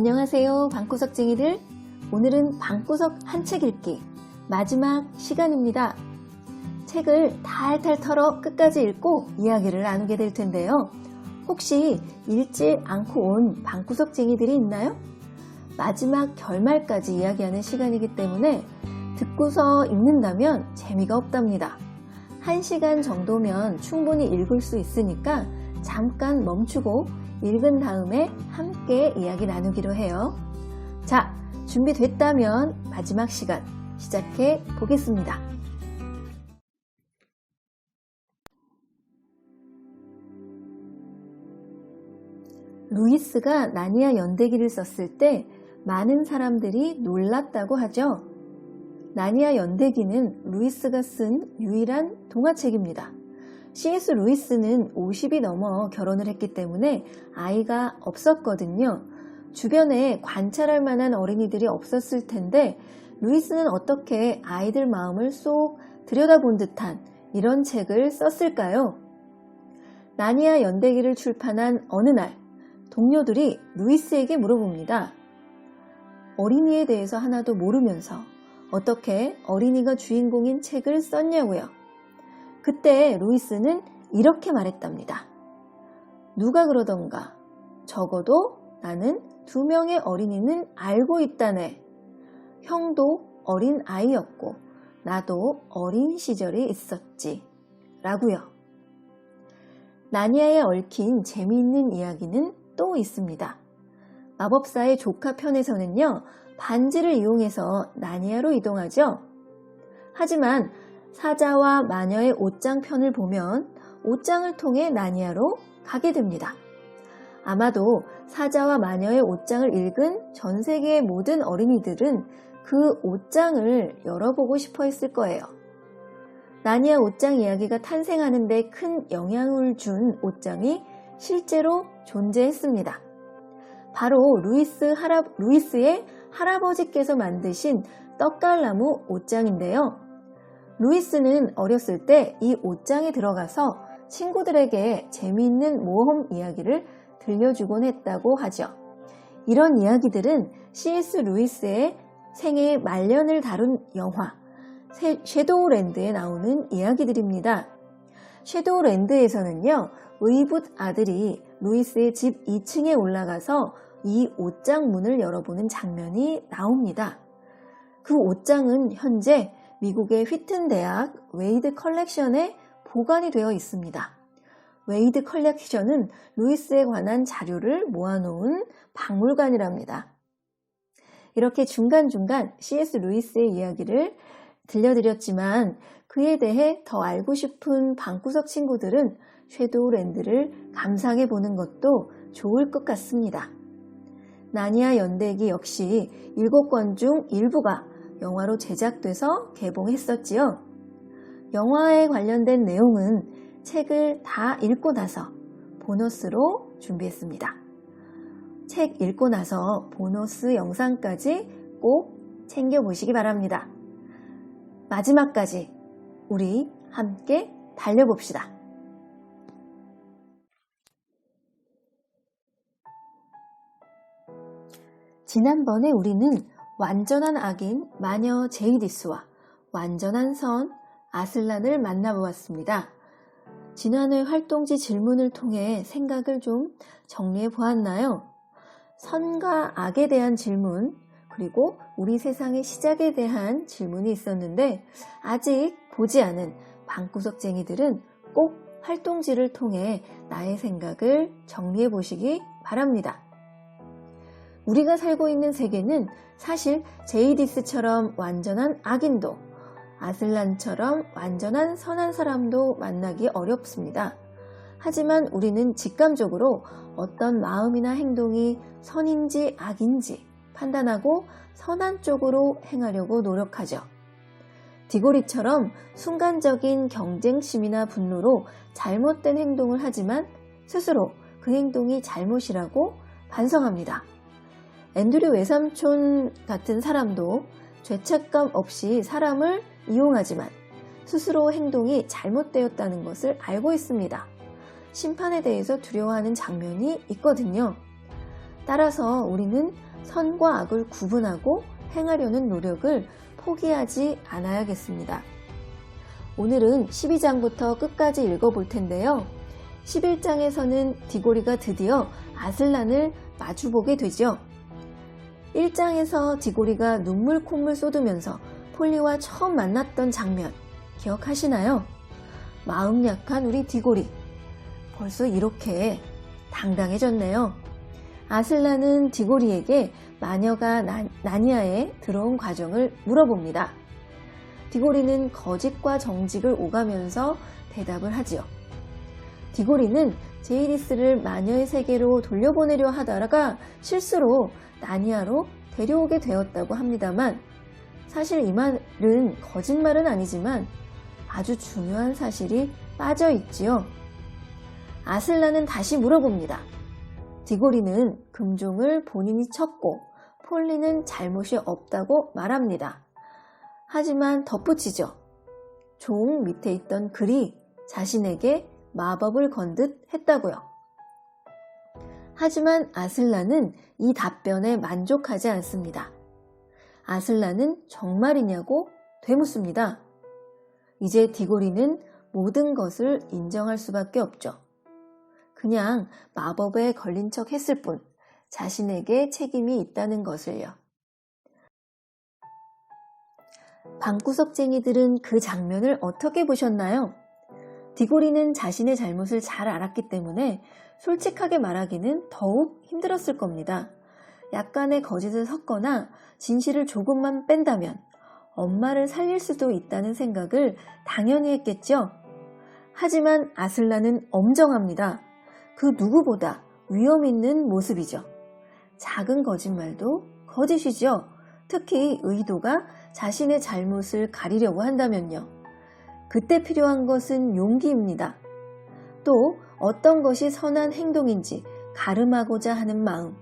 안녕하세요, 방구석쟁이들. 오늘은 방구석 한 책 읽기 마지막 시간입니다. 책을 탈탈 털어 끝까지 읽고 이야기를 나누게 될 텐데요. 혹시 읽지 않고 온 방구석쟁이들이 있나요? 마지막 결말까지 이야기하는 시간이기 때문에 듣고서 읽는다면 재미가 없답니다. 1시간 정도면 충분히 읽을 수 있으니까 잠깐 멈추고 읽은 다음에 함께 이야기 나누기로 해요. 자, 준비됐다면 마지막 시간 시작해 보겠습니다. 루이스가 나니아 연대기를 썼을 때 많은 사람들이 놀랐다고 하죠. 나니아 연대기는 루이스가 쓴 유일한 동화책입니다. C.S. 루이스는 50이 넘어 결혼을 했기 때문에 아이가 없었거든요. 주변에 관찰할 만한 어린이들이 없었을 텐데 루이스는 어떻게 아이들 마음을 쏙 들여다본 듯한 이런 책을 썼을까요? 나니아 연대기를 출판한 어느 날 동료들이 루이스에게 물어봅니다. 어린이에 대해서 하나도 모르면서 어떻게 어린이가 주인공인 책을 썼냐고요. 그때 루이스는 이렇게 말했답니다. 누가 그러던가 적어도 나는 2명의 어린이는 알고 있다네. 형도 어린 아이였고 나도 어린 시절이 있었지. 라고요. 나니아에 얽힌 재미있는 이야기는 또 있습니다. 마법사의 조카 편에서는요, 반지를 이용해서 나니아로 이동하죠. 하지만 사자와 마녀의 옷장 편을 보면 옷장을 통해 나니아로 가게 됩니다. 아마도 사자와 마녀의 옷장을 읽은 전 세계의 모든 어린이들은 그 옷장을 열어보고 싶어 했을 거예요. 나니아 옷장 이야기가 탄생하는 데 큰 영향을 준 옷장이 실제로 존재했습니다. 바로 루이스의 할아버지께서 만드신 떡갈나무 옷장인데요. 루이스는 어렸을 때 이 옷장에 들어가서 친구들에게 재미있는 모험 이야기를 들려주곤 했다고 하죠. 이런 이야기들은 C.S. 루이스의 생애의 말년을 다룬 영화 섀도우랜드에 나오는 이야기들입니다. 섀도우랜드에서는요, 의붓 아들이 루이스의 집 2층에 올라가서 이 옷장 문을 열어보는 장면이 나옵니다. 그 옷장은 현재 미국의 휘튼 대학 웨이드 컬렉션에 보관이 되어 있습니다. 웨이드 컬렉션은 루이스에 관한 자료를 모아놓은 박물관이랍니다. 이렇게 중간중간 C.S. 루이스의 이야기를 들려드렸지만 그에 대해 더 알고 싶은 방구석 친구들은 섀도우랜드를 감상해 보는 것도 좋을 것 같습니다. 나니아 연대기 역시 7권 중 일부가 영화로 제작돼서 개봉했었지요. 영화에 관련된 내용은 책을 다 읽고 나서 보너스로 준비했습니다. 책 읽고 나서 보너스 영상까지 꼭 챙겨보시기 바랍니다. 마지막까지 우리 함께 달려봅시다. 지난번에 우리는 완전한 악인 마녀 제이디스와 완전한 선 아슬란을 만나보았습니다. 지난해 활동지 질문을 통해 생각을 좀 정리해 보았나요? 선과 악에 대한 질문, 그리고 우리 세상의 시작에 대한 질문이 있었는데 아직 보지 않은 방구석쟁이들은 꼭 활동지를 통해 나의 생각을 정리해 보시기 바랍니다. 우리가 살고 있는 세계는 사실 제이디스처럼 완전한 악인도, 아슬란처럼 완전한 선한 사람도 만나기 어렵습니다. 하지만 우리는 직감적으로 어떤 마음이나 행동이 선인지 악인지 판단하고 선한 쪽으로 행하려고 노력하죠. 디고리처럼 순간적인 경쟁심이나 분노로 잘못된 행동을 하지만 스스로 그 행동이 잘못이라고 반성합니다. 앤드류 외삼촌 같은 사람도 죄책감 없이 사람을 이용하지만 스스로 행동이 잘못되었다는 것을 알고 있습니다. 심판에 대해서 두려워하는 장면이 있거든요. 따라서 우리는 선과 악을 구분하고 행하려는 노력을 포기하지 않아야겠습니다. 오늘은 12장부터 끝까지 읽어볼 텐데요. 11장에서는 디고리가 드디어 아슬란을 마주보게 되죠. 1장에서 디고리가 눈물 콧물 쏟으면서 폴리와 처음 만났던 장면 기억하시나요? 마음 약한 우리 디고리. 벌써 이렇게 당당해졌네요. 아슬란은 디고리에게 마녀가 나니아에 들어온 과정을 물어봅니다. 디고리는 거짓과 정직을 오가면서 대답을 하지요. 디고리는 제이리스를 마녀의 세계로 돌려보내려 하다가 실수로 나니아로 데려오게 되었다고 합니다만 사실 이 말은 거짓말은 아니지만 아주 중요한 사실이 빠져 있지요. 아슬란은 다시 물어봅니다. 디고리는 금종을 본인이 쳤고 폴리는 잘못이 없다고 말합니다. 하지만 덧붙이죠. 종 밑에 있던 글이 자신에게 마법을 건 듯 했다고요. 하지만 아슬란은 이 답변에 만족하지 않습니다. 아슬란은 정말이냐고 되묻습니다. 이제 디고리는 모든 것을 인정할 수밖에 없죠. 그냥 마법에 걸린 척 했을 뿐 자신에게 책임이 있다는 것을요. 방구석쟁이들은 그 장면을 어떻게 보셨나요? 디고리는 자신의 잘못을 잘 알았기 때문에 솔직하게 말하기는 더욱 힘들었을 겁니다. 약간의 거짓을 섞거나 진실을 조금만 뺀다면 엄마를 살릴 수도 있다는 생각을 당연히 했겠죠. 하지만 아슬란은 엄정합니다. 그 누구보다 위험 있는 모습이죠. 작은 거짓말도 거짓이죠. 특히 의도가 자신의 잘못을 가리려고 한다면요. 그때 필요한 것은 용기입니다. 또 어떤 것이 선한 행동인지 가름하고자 하는 마음.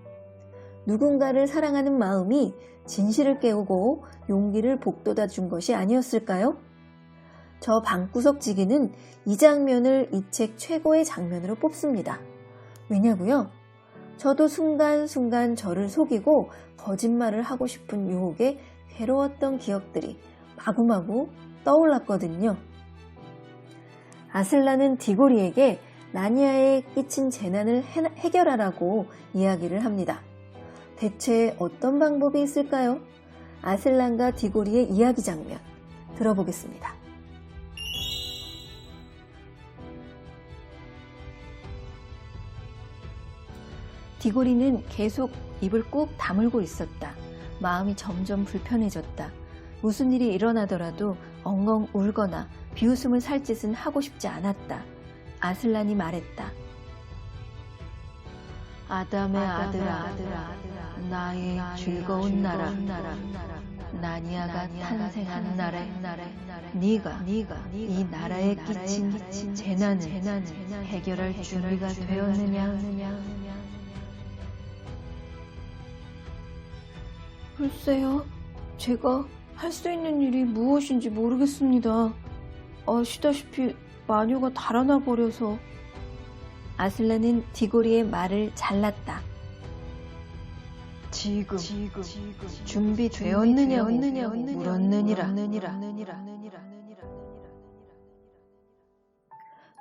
누군가를 사랑하는 마음이 진실을 깨우고 용기를 북돋아 준 것이 아니었을까요? 저 방구석지기는 이 장면을 이 책 최고의 장면으로 뽑습니다. 왜냐고요? 저도 순간순간 저를 속이고 거짓말을 하고 싶은 유혹에 괴로웠던 기억들이 마구마구 떠올랐거든요. 아슬란은 디고리에게 나니아에 끼친 재난을 해결하라고 이야기를 합니다. 대체 어떤 방법이 있을까요? 아슬란과 디고리의 이야기 장면 들어보겠습니다. 디고리는 계속 입을 꾹 다물고 있었다. 마음이 점점 불편해졌다. 무슨 일이 일어나더라도 엉엉 울거나 비웃음을 살 짓은 하고 싶지 않았다. 아슬란이 말했다. 아담의 아들아, 나의 즐거운 나라, 나니아가 탄생한 날에 네가 이 나라에 끼친 재난을 해결할 준비가 되었느냐? 글쎄요, 제가 할 수 있는 일이 무엇인지 모르겠습니다. 아시다시피 마녀가 달아나 버려서. 아슬란은 디고리의 말을 잘랐다. 지금 준비되었느냐고 물었느니라.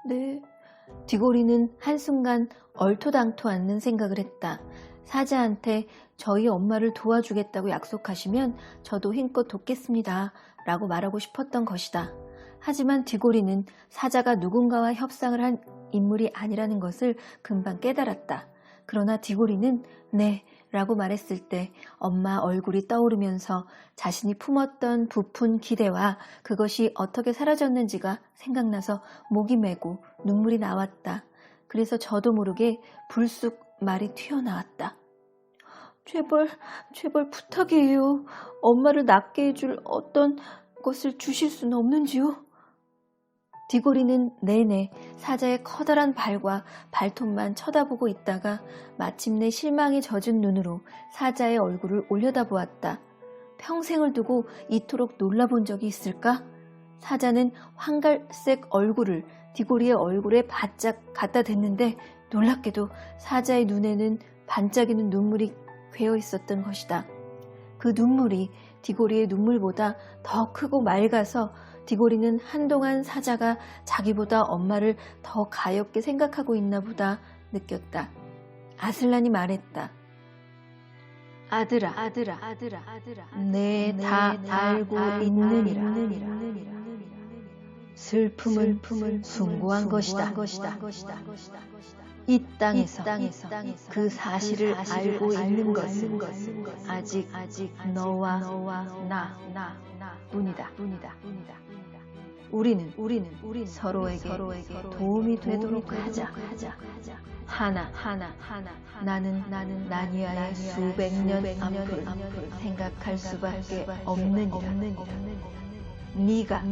네. 디고리는 한순간 얼토당토 않는 생각을 했다. 사자한테 저희 엄마를 도와주겠다고 약속하시면 저도 힘껏 돕겠습니다 라고 말하고 싶었던 것이다. 하지만 디고리는 사자가 누군가와 협상을 한 인물이 아니라는 것을 금방 깨달았다. 그러나 디고리는 네 라고 말했을 때 엄마 얼굴이 떠오르면서 자신이 품었던 부푼 기대와 그것이 어떻게 사라졌는지가 생각나서 목이 메고 눈물이 나왔다. 그래서 저도 모르게 불쑥 말이 튀어나왔다. 제발 부탁이에요. 엄마를 낫게 해줄 어떤 것을 주실 수는 없는지요? 디고리는 내내 사자의 커다란 발과 발톱만 쳐다보고 있다가 마침내 실망에 젖은 눈으로 사자의 얼굴을 올려다보았다. 평생을 두고 이토록 놀라본 적이 있을까? 사자는 황갈색 얼굴을 디고리의 얼굴에 바짝 갖다 댔는데 놀랍게도 사자의 눈에는 반짝이는 눈물이 괴어 있었던 것이다. 그 눈물이 디고리의 눈물보다 더 크고 맑아서 디고리는 한동안 사자가 자기보다 엄마를 더 가엾게 생각하고 있나 보다 느꼈다. 아슬란이 말했다. 아들아, 내 다 알고 있느니라. 슬픔은 숭고한 것이다. 이 땅에서 그 사실을 알고 있는 것은 아직 너와 나 뿐이다. 우리는 서로에게 도움이 되도록 하자. 하나. 나는 나니아의 수백 년 앞을 생각할 수밖에 없느니라. 네가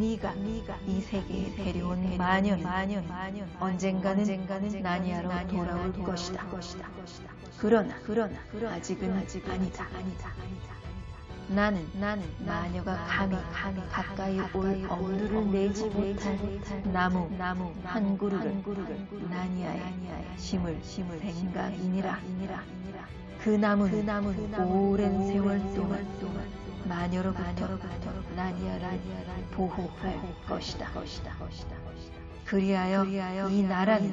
이 세계에 데려온 마녀는 언젠가는 나니아로 돌아올 것이다. 그러나 아직은 아니다. 나는 마녀가 감히 가까이 올 엄두를 내지 못할 나무 한 그루를 나니아에 심을 생각이니라. 그 나무는 오랜 세월 동안 마녀로부터 나니아를 보호할 것이다. 그리하여 이 나라는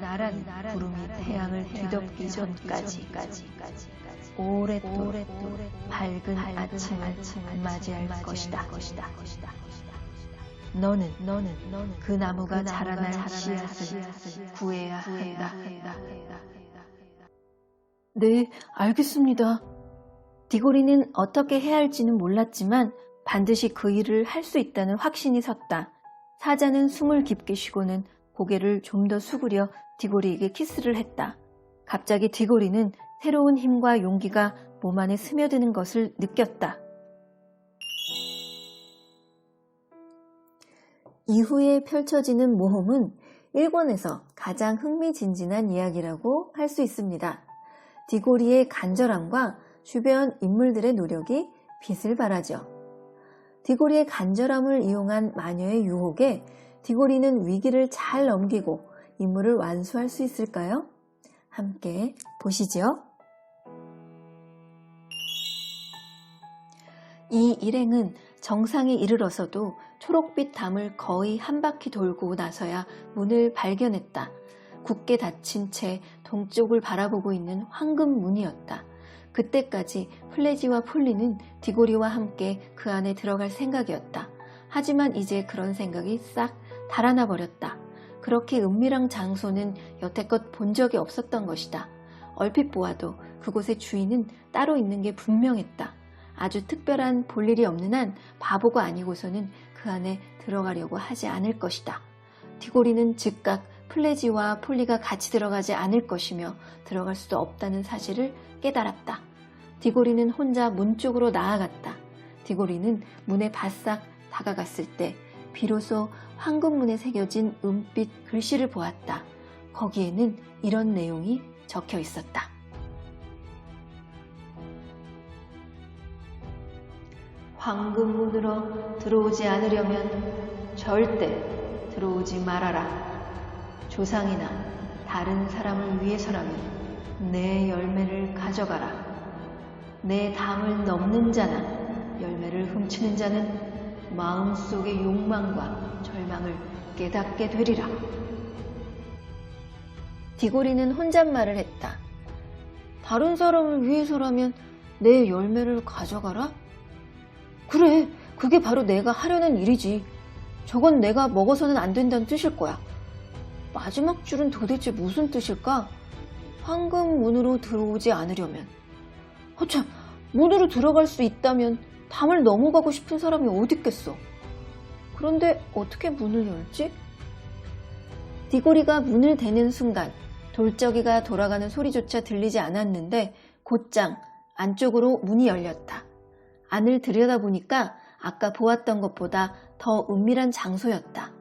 구름이 태양을 뒤덮기 전까지 오랫도록 밝은 아침을 맞이할 것이다. 너는 그 나무가 자라날 씨앗을 구해야 한다. 네, 알겠습니다. 디고리는 어떻게 해야 할지는 몰랐지만 반드시 그 일을 할 수 있다는 확신이 섰다. 사자는 숨을 깊게 쉬고는 고개를 좀 더 수그려 디고리에게 키스를 했다. 갑자기 디고리는 새로운 힘과 용기가 몸 안에 스며드는 것을 느꼈다. 이후에 펼쳐지는 모험은 일권에서 가장 흥미진진한 이야기라고 할 수 있습니다. 디고리의 간절함과 주변 인물들의 노력이 빛을 발하죠. 디고리의 간절함을 이용한 마녀의 유혹에 디고리는 위기를 잘 넘기고 임무를 완수할 수 있을까요? 함께 보시죠. 이 일행은 정상에 이르러서도 초록빛 담을 거의 한 바퀴 돌고 나서야 문을 발견했다. 굳게 닫힌 채 동쪽을 바라보고 있는 황금 문이었다. 그때까지 플레지와 폴리는 디고리와 함께 그 안에 들어갈 생각이었다. 하지만 이제 그런 생각이 싹 달아나 버렸다. 그렇게 은밀한 장소는 여태껏 본 적이 없었던 것이다. 얼핏 보아도 그곳의 주인은 따로 있는 게 분명했다. 아주 특별한 볼일이 없는 한 바보가 아니고서는 그 안에 들어가려고 하지 않을 것이다. 디고리는 즉각 플레지와 폴리가 같이 들어가지 않을 것이며 들어갈 수도 없다는 사실을 깨달았다. 디고리는 혼자 문 쪽으로 나아갔다. 디고리는 문에 바싹 다가갔을 때 비로소 황금문에 새겨진 은빛 글씨를 보았다. 거기에는 이런 내용이 적혀 있었다. 황금문으로 들어오지 않으려면 절대 들어오지 말아라. 조상이나 다른 사람을 위해서라면 내 열매를 가져가라. 내 담을 넘는 자나 열매를 훔치는 자는 마음속의 욕망과 절망을 깨닫게 되리라. 디고리는 혼잣말을 했다. 다른 사람을 위해서라면 내 열매를 가져가라? 그래, 그게 바로 내가 하려는 일이지. 저건 내가 먹어서는 안 된다는 뜻일 거야. 마지막 줄은 도대체 무슨 뜻일까? 황금문으로 들어오지 않으려면. 참, 문으로 들어갈 수 있다면 담을 넘어가고 싶은 사람이 어디 있겠어. 그런데 어떻게 문을 열지? 디고리가 문을 대는 순간 돌적이가 돌아가는 소리조차 들리지 않았는데 곧장 안쪽으로 문이 열렸다. 안을 들여다보니까 아까 보았던 것보다 더 은밀한 장소였다.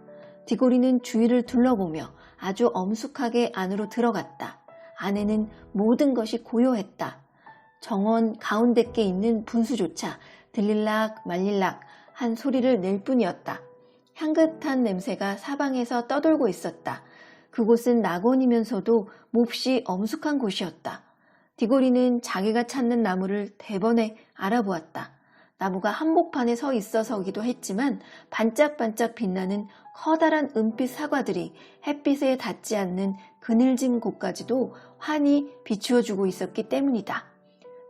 디고리는 주위를 둘러보며 아주 엄숙하게 안으로 들어갔다. 안에는 모든 것이 고요했다. 정원 가운데께 있는 분수조차 들릴락 말릴락 한 소리를 낼 뿐이었다. 향긋한 냄새가 사방에서 떠돌고 있었다. 그곳은 낙원이면서도 몹시 엄숙한 곳이었다. 디고리는 자기가 찾는 나무를 대번에 알아보았다. 나무가 한복판에 서 있어서기도 했지만 반짝반짝 빛나는 커다란 은빛 사과들이 햇빛에 닿지 않는 그늘진 곳까지도 환히 비추어주고 있었기 때문이다.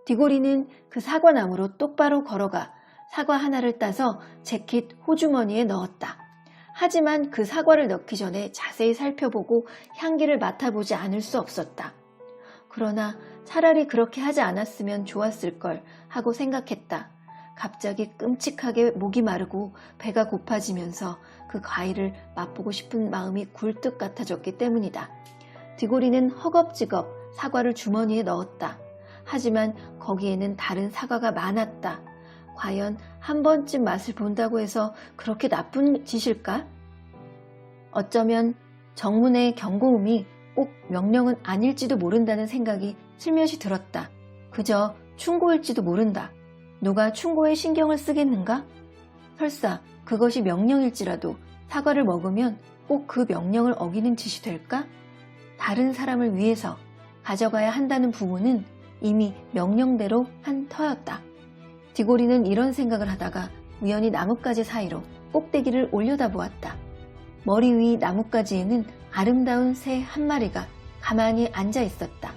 디고리는 그 사과나무로 똑바로 걸어가 사과 하나를 따서 재킷 호주머니에 넣었다. 하지만 그 사과를 넣기 전에 자세히 살펴보고 향기를 맡아보지 않을 수 없었다. 그러나 차라리 그렇게 하지 않았으면 좋았을 걸 하고 생각했다. 갑자기 끔찍하게 목이 마르고 배가 고파지면서 그 과일을 맛보고 싶은 마음이 굴뚝 같아졌기 때문이다. 디고리는 허겁지겁 사과를 주머니에 넣었다. 하지만 거기에는 다른 사과가 많았다. 과연 한 번쯤 맛을 본다고 해서 그렇게 나쁜 짓일까? 어쩌면 정문의 경고음이 꼭 명령은 아닐지도 모른다는 생각이 슬며시 들었다. 그저 충고일지도 모른다. 누가 충고에 신경을 쓰겠는가? 설사 그것이 명령일지라도 사과를 먹으면 꼭 그 명령을 어기는 짓이 될까? 다른 사람을 위해서 가져가야 한다는 부분은 이미 명령대로 한 터였다. 디고리는 이런 생각을 하다가 우연히 나뭇가지 사이로 꼭대기를 올려다보았다. 머리 위 나뭇가지에는 아름다운 새 한 마리가 가만히 앉아 있었다.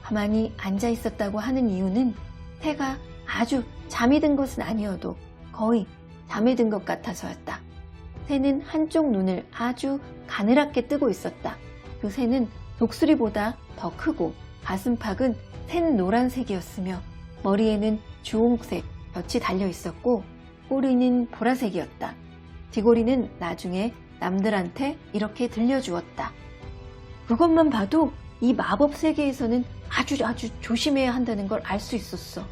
가만히 앉아 있었다고 하는 이유는 새가 아주 잠이 든 것은 아니어도 거의 잠에 든 것 같아서였다. 새는 한쪽 눈을 아주 가늘하게 뜨고 있었다. 그 새는 독수리보다 더 크고 가슴팍은 샌 노란색이었으며 머리에는 주홍색 볕이 달려 있었고 꼬리는 보라색이었다. 디고리는 나중에 남들한테 이렇게 들려주었다. 그것만 봐도 이 마법 세계에서는 아주 조심해야 한다는 걸 알 수 있었어.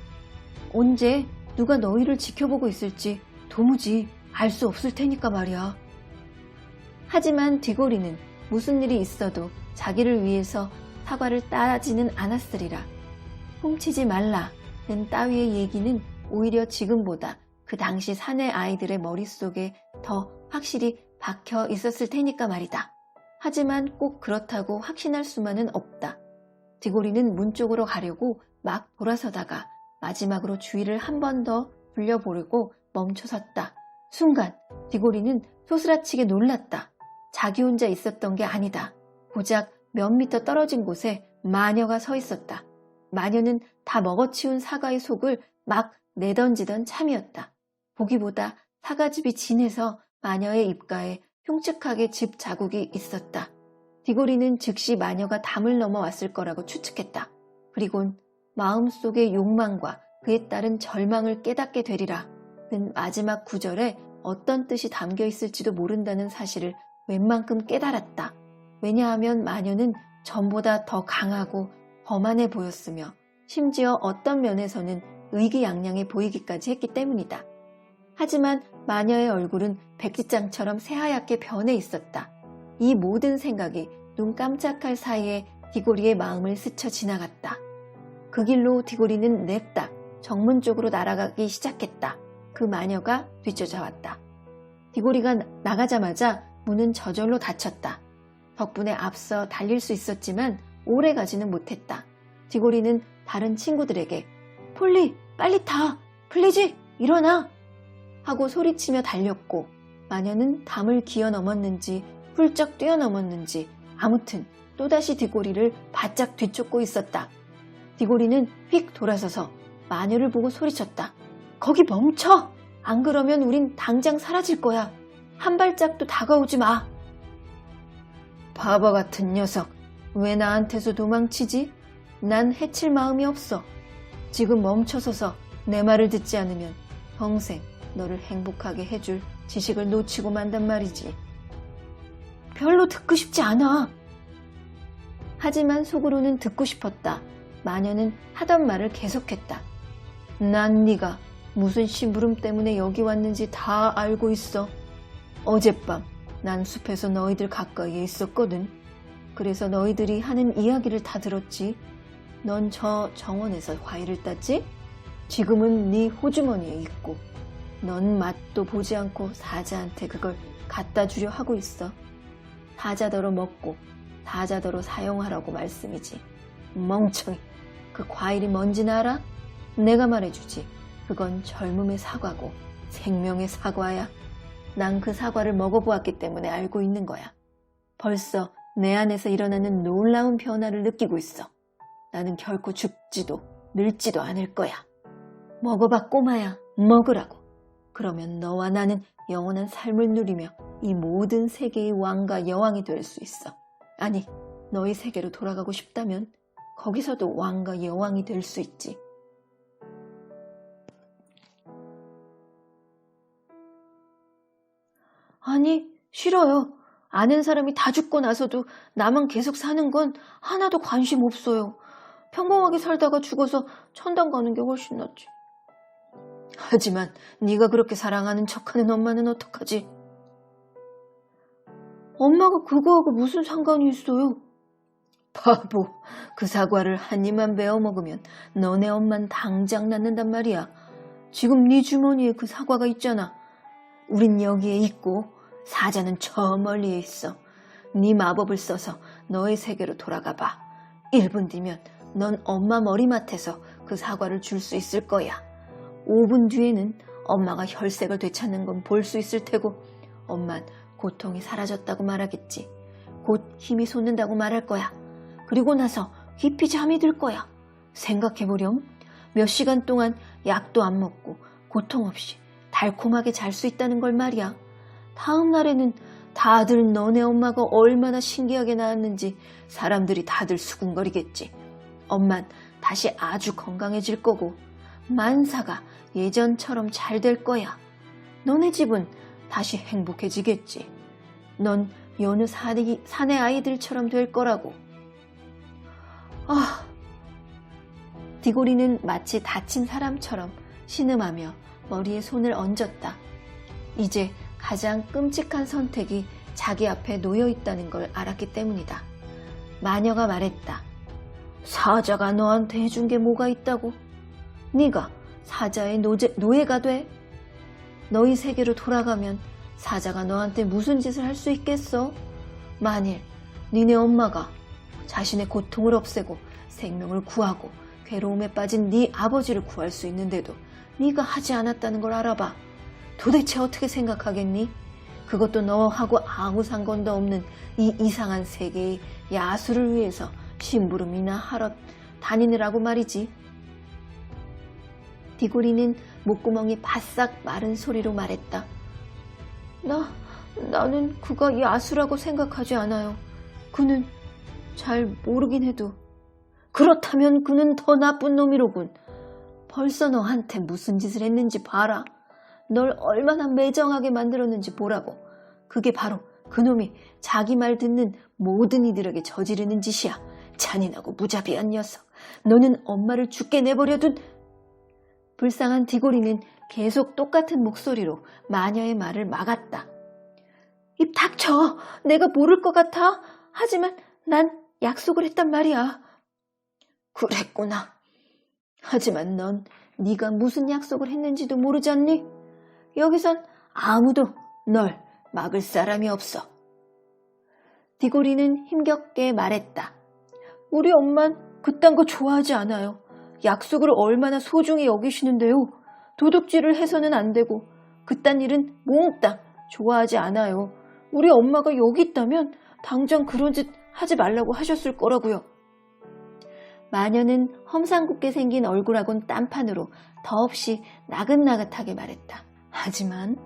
언제 누가 너희를 지켜보고 있을지 도무지 알 수 없을 테니까 말이야. 하지만 디고리는 무슨 일이 있어도 자기를 위해서 사과를 따지는 않았으리라. 훔치지 말라는 따위의 얘기는 오히려 지금보다 그 당시 사내 아이들의 머릿속에 더 확실히 박혀 있었을 테니까 말이다. 하지만 꼭 그렇다고 확신할 수만은 없다. 디고리는 문 쪽으로 가려고 막 돌아서다가 마지막으로 주위를 한 번 더 돌려보려고 멈춰섰다. 순간 디고리는 소스라치게 놀랐다. 자기 혼자 있었던 게 아니다. 고작 몇 미터 떨어진 곳에 마녀가 서 있었다. 마녀는 다 먹어치운 사과의 속을 막 내던지던 참이었다. 보기보다 사과즙이 진해서 마녀의 입가에 흉측하게 즙 자국이 있었다. 디고리는 즉시 마녀가 담을 넘어왔을 거라고 추측했다. 그리곤 마음속의 욕망과 그에 따른 절망을 깨닫게 되리라 는 마지막 구절에 어떤 뜻이 담겨 있을지도 모른다는 사실을 웬만큼 깨달았다. 왜냐하면 마녀는 전보다 더 강하고 거만해 보였으며 심지어 어떤 면에서는 의기양양해 보이기까지 했기 때문이다. 하지만 마녀의 얼굴은 백지장처럼 새하얗게 변해 있었다. 이 모든 생각이 눈 깜짝할 사이에 디고리의 마음을 스쳐 지나갔다. 그 길로 디고리는 냅다 정문 쪽으로 날아가기 시작했다. 그 마녀가 뒤쫓아왔다. 디고리가 나가자마자 문은 저절로 닫혔다. 덕분에 앞서 달릴 수 있었지만 오래 가지는 못했다. 디고리는 다른 친구들에게 폴리 빨리 타! 플리즈 일어나! 하고 소리치며 달렸고 마녀는 담을 기어 넘었는지 훌쩍 뛰어넘었는지 아무튼 또다시 디고리를 바짝 뒤쫓고 있었다. 디고리는 휙 돌아서서 마녀를 보고 소리쳤다. 거기 멈춰! 안 그러면 우린 당장 사라질 거야. 한 발짝도 다가오지 마. 바보 같은 녀석. 왜 나한테서 도망치지? 난 해칠 마음이 없어. 지금 멈춰서서 내 말을 듣지 않으면 평생 너를 행복하게 해줄 지식을 놓치고 만단 말이지. 별로 듣고 싶지 않아. 하지만 속으로는 듣고 싶었다. 마녀는 하던 말을 계속했다. 난 네가 무슨 심부름 때문에 여기 왔는지 다 알고 있어. 어젯밤 난 숲에서 너희들 가까이에 있었거든. 그래서 너희들이 하는 이야기를 다 들었지. 넌 저 정원에서 과일을 땄지? 지금은 네 호주머니에 있고 넌 맛도 보지 않고 사자한테 그걸 갖다 주려 하고 있어. 사자더러 먹고 사자더러 사용하라고 말씀이지. 멍청이. 그 과일이 뭔지는 알아? 내가 말해주지. 그건 젊음의 사과고 생명의 사과야. 난 그 사과를 먹어보았기 때문에 알고 있는 거야. 벌써 내 안에서 일어나는 놀라운 변화를 느끼고 있어. 나는 결코 죽지도 늙지도 않을 거야. 먹어봐 꼬마야, 먹으라고. 그러면 너와 나는 영원한 삶을 누리며 이 모든 세계의 왕과 여왕이 될 수 있어. 아니, 너희 세계로 돌아가고 싶다면 거기서도 왕과 여왕이 될 수 있지. 아니, 싫어요. 아는 사람이 다 죽고 나서도 나만 계속 사는 건 하나도 관심 없어요. 평범하게 살다가 죽어서 천당 가는 게 훨씬 낫지. 하지만 네가 그렇게 사랑하는 척하는 엄마는 어떡하지? 엄마가 그거하고 무슨 상관이 있어요? 바보, 그 사과를 한 입만 베어 먹으면 너네 엄만 당장 낫는단 말이야. 지금 네 주머니에 그 사과가 있잖아. 우린 여기에 있고 사자는 저 멀리에 있어. 네 마법을 써서 너의 세계로 돌아가 봐. 1분 뒤면 넌 엄마 머리맡에서 그 사과를 줄 수 있을 거야. 5분 뒤에는 엄마가 혈색을 되찾는 건 볼 수 있을 테고 엄만 고통이 사라졌다고 말하겠지. 곧 힘이 솟는다고 말할 거야. 그리고 나서 깊이 잠이 들 거야. 생각해보렴. 몇 시간 동안 약도 안 먹고 고통 없이 달콤하게 잘 수 있다는 걸 말이야. 다음 날에는 다들 너네 엄마가 얼마나 신기하게 나았는지 사람들이 다들 수군거리겠지. 엄만 다시 아주 건강해질 거고 만사가 예전처럼 잘 될 거야. 너네 집은 다시 행복해지겠지. 넌 여느 사내 아이들처럼 될 거라고. 디고리는 마치 다친 사람처럼 신음하며 머리에 손을 얹었다. 이제 가장 끔찍한 선택이 자기 앞에 놓여 있다는 걸 알았기 때문이다. 마녀가 말했다. 사자가 너한테 해준 게 뭐가 있다고? 네가 사자의 노예가 돼? 너희 세계로 돌아가면 사자가 너한테 무슨 짓을 할 수 있겠어? 만일 니네 엄마가 자신의 고통을 없애고 생명을 구하고 괴로움에 빠진 네 아버지를 구할 수 있는데도 네가 하지 않았다는 걸 알아봐. 도대체 어떻게 생각하겠니? 그것도 너하고 아무 상관도 없는 이 이상한 세계의 야수를 위해서 심부름이나 하러 다니느라고 말이지. 디고리는 목구멍이 바싹 마른 소리로 말했다. 나는 그가 야수라고 생각하지 않아요. 그는 잘 모르긴 해도. 그렇다면 그는 더 나쁜 놈이로군. 벌써 너한테 무슨 짓을 했는지 봐라. 널 얼마나 매정하게 만들었는지 보라고. 그게 바로 그놈이 자기 말 듣는 모든 이들에게 저지르는 짓이야. 잔인하고 무자비한 녀석. 너는 엄마를 죽게 내버려둔. 불쌍한 디고리는 계속 똑같은 목소리로 마녀의 말을 막았다. 입 닥쳐. 내가 모를 것 같아. 하지만 난 약속을 했단 말이야. 그랬구나. 하지만 넌 네가 무슨 약속을 했는지도 모르지 않니? 여기선 아무도 널 막을 사람이 없어. 디고리는 힘겹게 말했다. 우리 엄만 그딴 거 좋아하지 않아요. 약속을 얼마나 소중히 여기시는데요. 도둑질을 해서는 안 되고 그딴 일은 몽땅 좋아하지 않아요. 우리 엄마가 여기 있다면 당장 그런 짓 하지 말라고 하셨을 거라고요. 마녀는 험상궂게 생긴 얼굴하곤 딴판으로 더없이 나긋나긋하게 말했다. 하지만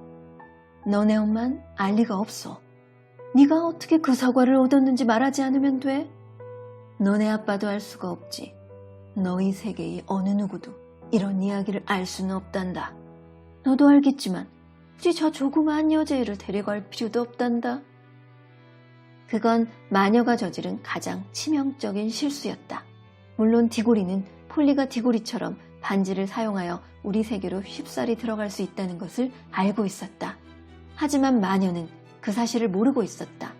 너네 엄만 알 리가 없어. 네가 어떻게 그 사과를 얻었는지 말하지 않으면 돼? 너네 아빠도 알 수가 없지. 너희 세계의 어느 누구도 이런 이야기를 알 수는 없단다. 너도 알겠지만 굳이 저 조그마한 여자애를 데려갈 필요도 없단다. 그건 마녀가 저지른 가장 치명적인 실수였다. 물론 디고리는 폴리가 디고리처럼 반지를 사용하여 우리 세계로 쉽사리 들어갈 수 있다는 것을 알고 있었다. 하지만 마녀는 그 사실을 모르고 있었다.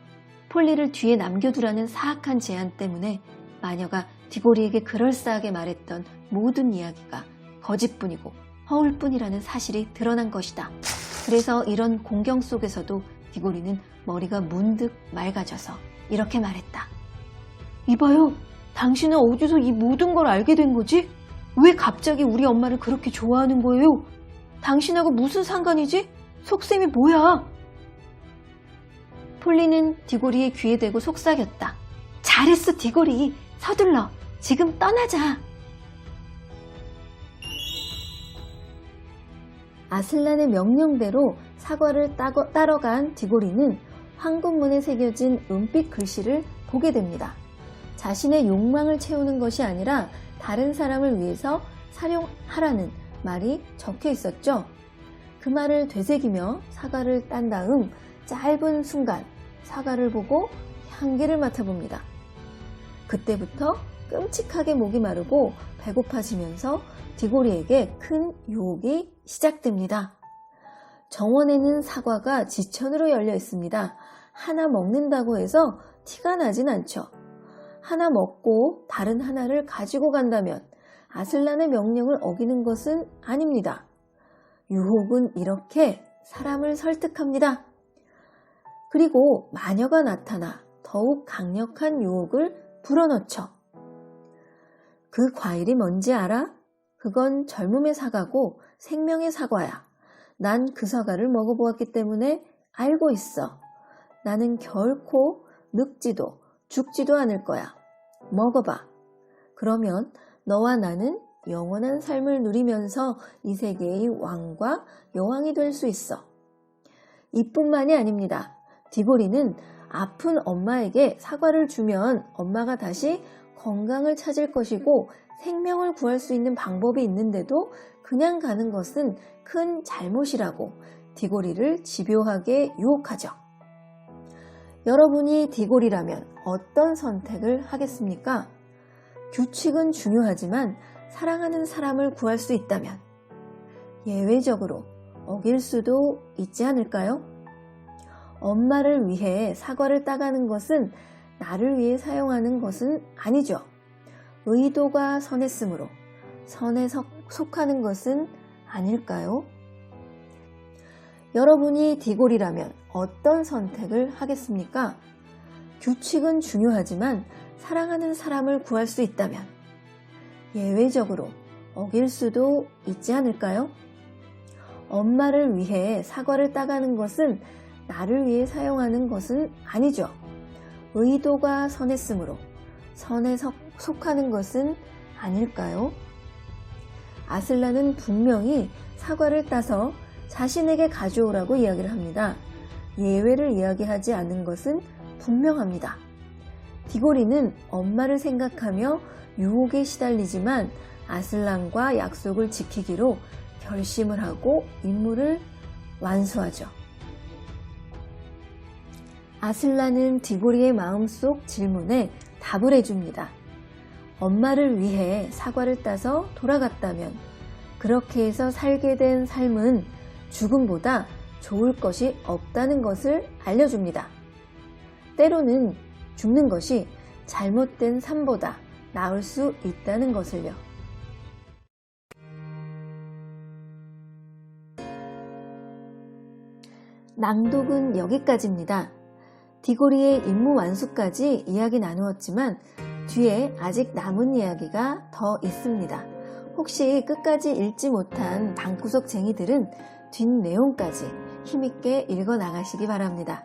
폴리를 뒤에 남겨두라는 사악한 제안 때문에 마녀가 디고리에게 그럴싸하게 말했던 모든 이야기가 거짓뿐이고 허울뿐이라는 사실이 드러난 것이다. 그래서 이런 공경 속에서도 디고리는 머리가 문득 맑아져서 이렇게 말했다. 이봐요. 당신은 어디서 이 모든 걸 알게 된 거지? 왜 갑자기 우리 엄마를 그렇게 좋아하는 거예요? 당신하고 무슨 상관이지? 속셈이 뭐야? 폴리는 디고리의 귀에 대고 속삭였다. 잘했어, 디고리. 서둘러. 지금 떠나자. 아슬란의 명령대로 사과를 따러 간 디고리는 황금문에 새겨진 은빛 글씨를 보게 됩니다. 자신의 욕망을 채우는 것이 아니라 다른 사람을 위해서 사용하라는 말이 적혀 있었죠. 그 말을 되새기며 사과를 딴 다음 짧은 순간 사과를 보고 향기를 맡아봅니다. 그때부터 끔찍하게 목이 마르고 배고파지면서 디고리에게 큰 유혹이 시작됩니다. 정원에는 사과가 지천으로 열려 있습니다. 하나 먹는다고 해서 티가 나진 않죠. 하나 먹고 다른 하나를 가지고 간다면 아슬란의 명령을 어기는 것은 아닙니다. 유혹은 이렇게 사람을 설득합니다. 그리고 마녀가 나타나 더욱 강력한 유혹을 불어넣죠. 그 과일이 뭔지 알아? 그건 젊음의 사과고 생명의 사과야. 난 그 사과를 먹어보았기 때문에 알고 있어. 나는 결코 늙지도 죽지도 않을 거야. 먹어봐. 그러면 너와 나는 영원한 삶을 누리면서 이 세계의 왕과 여왕이 될 수 있어. 이뿐만이 아닙니다. 디고리는 아픈 엄마에게 사과를 주면 엄마가 다시 건강을 찾을 것이고 생명을 구할 수 있는 방법이 있는데도 그냥 가는 것은 큰 잘못이라고 디고리를 집요하게 유혹하죠. 여러분이 디고리라면 어떤 선택을 하겠습니까? 규칙은 중요하지만 사랑하는 사람을 구할 수 있다면 예외적으로 어길 수도 있지 않을까요? 엄마를 위해 사과를 따가는 것은 나를 위해 사용하는 것은 아니죠. 의도가 선했으므로 선에 속하는 것은 아닐까요? 여러분이 디고리라면 어떤 선택을 하겠습니까? 규칙은 중요하지만 사랑하는 사람을 구할 수 있다면 예외적으로 어길 수도 있지 않을까요? 엄마를 위해 사과를 따가는 것은 나를 위해 사용하는 것은 아니죠. 의도가 선했으므로 선에 속하는 것은 아닐까요? 아슬란은 분명히 사과를 따서 자신에게 가져오라고 이야기를 합니다. 예외를 이야기하지 않은 것은 분명합니다. 디고리는 엄마를 생각하며 유혹에 시달리지만 아슬란과 약속을 지키기로 결심을 하고 임무를 완수하죠. 아슬란은 디고리의 마음속 질문에 답을 해줍니다. 엄마를 위해 사과를 따서 돌아갔다면 그렇게 해서 살게 된 삶은 죽음보다 좋을 것이 없다는 것을 알려줍니다. 때로는 죽는 것이 잘못된 삶보다 나을 수 있다는 것을요. 낭독은 여기까지입니다. 디고리의 임무 완수까지 이야기 나누었지만 뒤에 아직 남은 이야기가 더 있습니다. 혹시 끝까지 읽지 못한 방구석쟁이들은 뒷내용까지 힘있게 읽어 나가시기 바랍니다.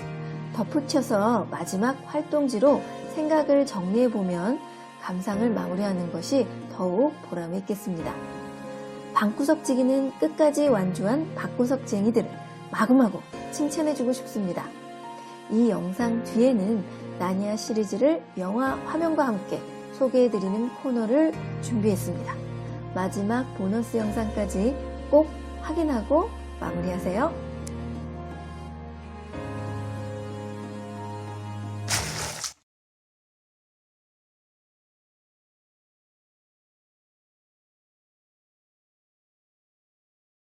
덧붙여서 마지막 활동지로 생각을 정리해보면 감상을 마무리하는 것이 더욱 보람이 있겠습니다. 방구석지기는 끝까지 완주한 방구석쟁이들을 마구마구 칭찬해주고 싶습니다. 이 영상 뒤에는 나니아 시리즈를 영화 화면과 함께 소개해드리는 코너를 준비했습니다. 마지막 보너스 영상까지 꼭 확인하고 마무리하세요.